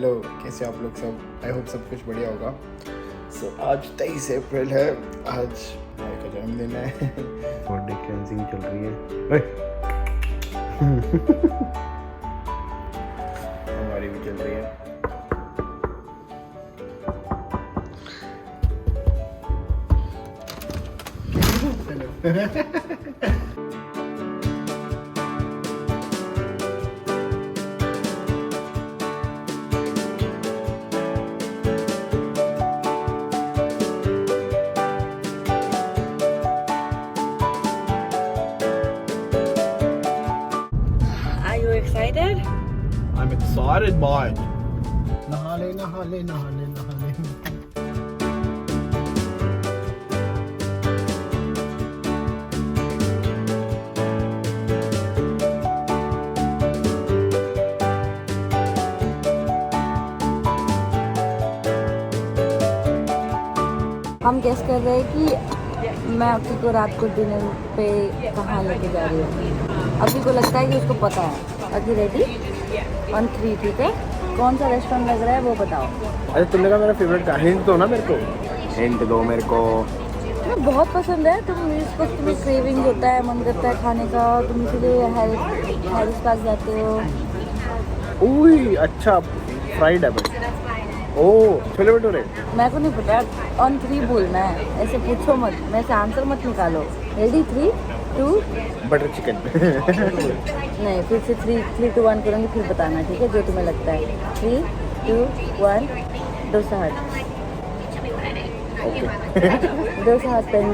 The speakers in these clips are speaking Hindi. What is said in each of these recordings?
हेलो, कैसे आप लोग सब? आई होप सब कुछ बढ़िया होगा। आज 23 अप्रैल है, आज भाई का जन्मदिन है। बॉडी क्लेंजिंग चल रही है। हमारी भी चल रही है। Excited? I'm excited, man. नहा ले। हम गेस कर रहे हैं कि मैं अक्की को रात को डिनर पे कहाँ लेके जा रही हूँ। अक्की को लगता है कि उसको पता है। अक्की रेडी? 1 3 ठीक है। कौन सा रेस्टोरेंट लग रहा है वो बताओ। अरे तुमने कहा मेरा फेवरेट का हिंट दो ना मेरे को। हिंट दो मेरे को। तुम्हें बहुत पसंद है, इस वक्त तुम्हें क्रेविंग होता है, मन करता है खाने का, तुम इसलिए हैरिस पास जाते हो। उई अच्छा, फ्राइड है बस। ओह छोले भटूरे। मेरे को नहीं पता। 1 3 बोलना है, ऐसे पूछो मत, मैं से आंसर मत निकालो। Ready 3 2 butter chicken. नहीं, फिर से 3 2 1 करूँगी, फिर बताना ठीक है जो तुम्हें लगता है। 3 2 1 डोसा हट। डोसा हट पहन।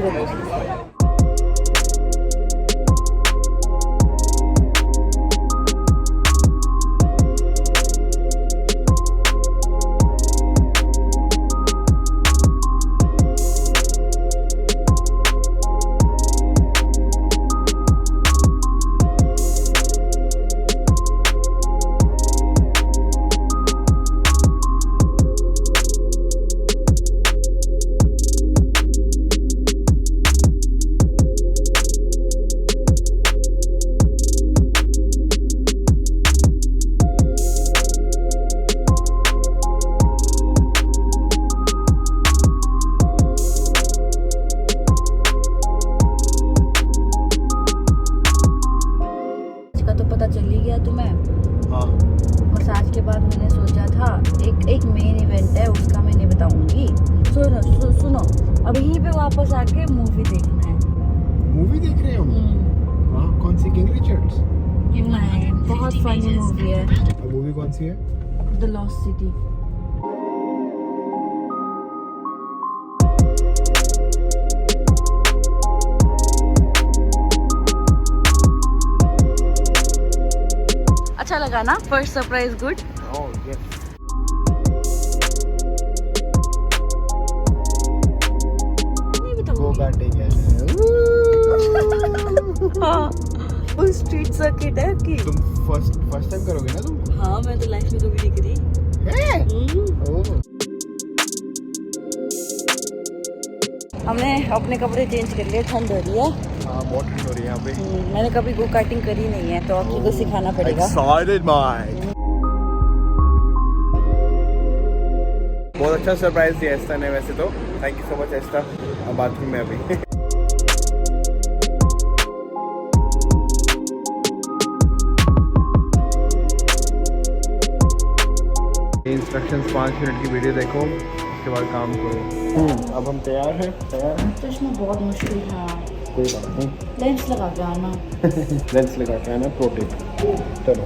मसाज के बाद मैंने सोचा था एक मेन इवेंट है, उसका मैं नहीं बताऊंगी। सुनो अब यहीं पे वापस आके मूवी देखना है। मूवी देख रहे हो? वाह, कौन सी? King Richards? नहीं, बहुत फनी मूवी है। मूवी कौन सी है? The lost city. अच्छा लगा ना? First surprise good. Oh yes. नहीं बताऊंगी। वो काटे गए। हाँ, फुल स्ट्रीट सर्किट है कि तुम फर्स्ट टाइम करोगे ना तुम? हाँ, मैं तो लाइफ में कभी नहीं करी है। ओह। हमने अपने कपड़े चेंज कर लिए, ठंड हो रही है। हाँ, बहुत ठंड हो रही है यहाँ पे। मैंने कभी गो कार्टिंग करी नहीं है, तो आपकी को सिखाना पड़ेगा। Excited, man. बहुत अच्छा सरप्राइज दिया एस्ता ने वैसे तो। Thank you so much Esta. अब बाथरूम में अभी। इंस्ट्रक्शंस 5 मिनट की वीडियो देखो, उसके बाद काम करो। अब हम तैयार हैं। चश्मा बहुत मुश्किल था। कोई बात नहीं। लेंस लगा के आना। लेंस लगा के आना, प्रो टिप। चलो।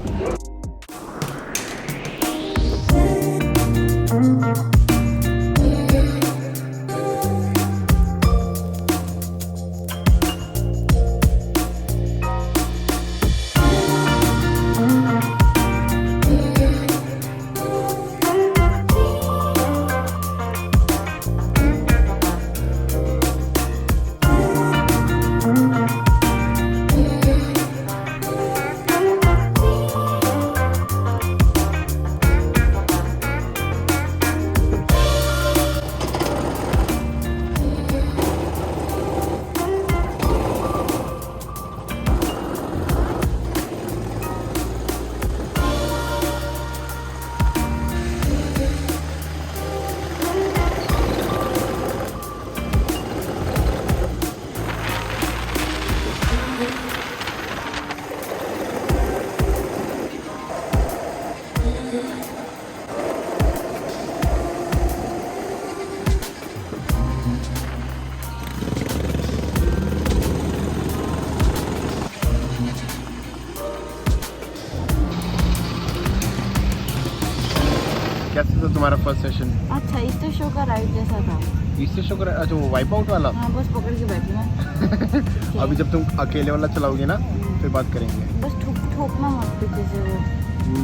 कैसे था तुम्हारा फर्स्ट सेशन? अच्छा, इस तो शो का राइड जैसा था। इससे शुक्र है। अच्छा वो वाइप आउट वाला। हाँ, बस पकड़ के बैठी मैं। अभी जब तुम अकेले वाला चलाओगे ना फिर बात करेंगे। बस ठोकना मत पीछे से वो।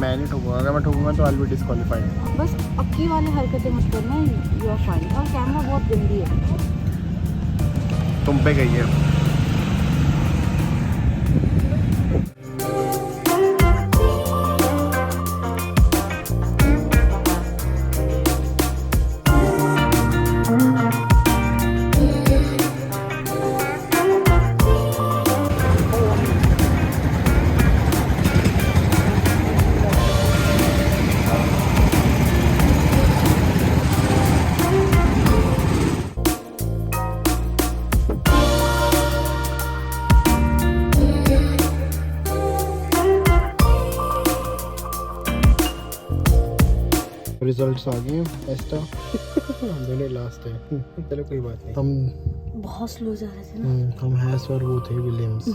मैं नहीं ठोकूंगा, अगर मैं ठोकूंगा तो आई विल बी डिस्क्वालीफाइड। बस अक्की वाले हरकतें मत करना, यू आर फाइन। और कैमरा बहुत गंदी है। तुम पे गई है। रिजल्ट्स आ गए हैं एस्टा। हम दोनों लास्ट है। चलो कोई बात नहीं। हम बहुत स्लो जा रहे थे ना। हम हैस और वो थे विलियम्स।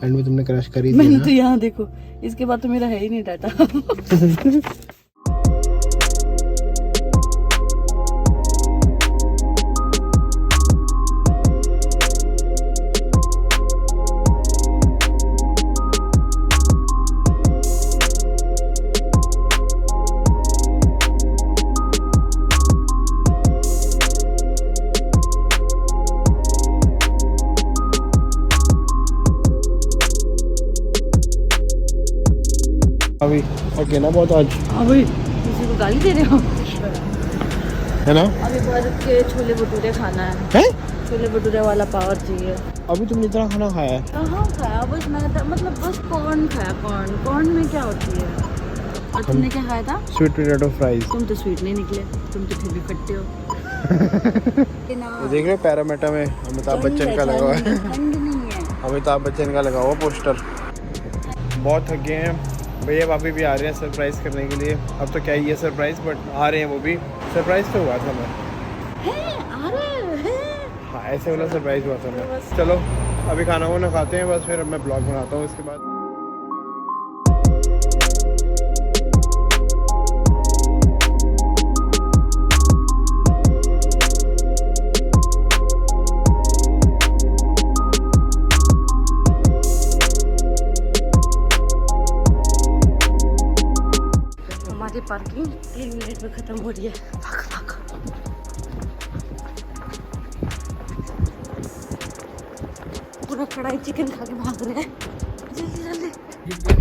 एंड में तुमने क्रश कर ही दिया मैंने ना? तो यहाँ देखो, इसके बाद तो मेरा है ही नहीं डाटा। अभी ओके ना बहुत आज अभी किसी को गाली दे रहे हो? है ना? अभी भर के छोले भटूरे खाना है। हैं? छोले भटूरे वाला पावर चाहिए। अभी तुमने इतना खाना खाया है? कहाँ खाया? बस मैंने मतलब बस कॉर्न खाया। कॉर्न में क्या होती है? और तुमने क्या खाया था? Sweet potato fries. तुम तो स्वीट नहीं निकले, तुम तो फिर भी खट्टे हो। देख रहे हो पैरामीटर में अमिताभ बच्चन का लगा हुआ है। ठंड नहीं है। अमिताभ बच्चन का लगा हुआ पोस्टर। बहुत थक गए हैं भैया, भाभी भी आ रहे हैं सरप्राइज करने के लिए। अब तो क्या ही है सरप्राइज, बट आ रहे हैं वो भी। सरप्राइज तो हुआ था मैं। आ रहे हैं। हाँ ऐसे वाला सरप्राइज हुआ था मैं। चलो अभी खाना वाना खाते हैं बस, फिर अब मैं ब्लॉग बनाता हूँ इसके बाद। हमारी पार्किंग 3 मिनट में खत्म हो रही है। भाग। पूरा कढ़ाई चिकन खा के भाग रहे हैं। जल्दी।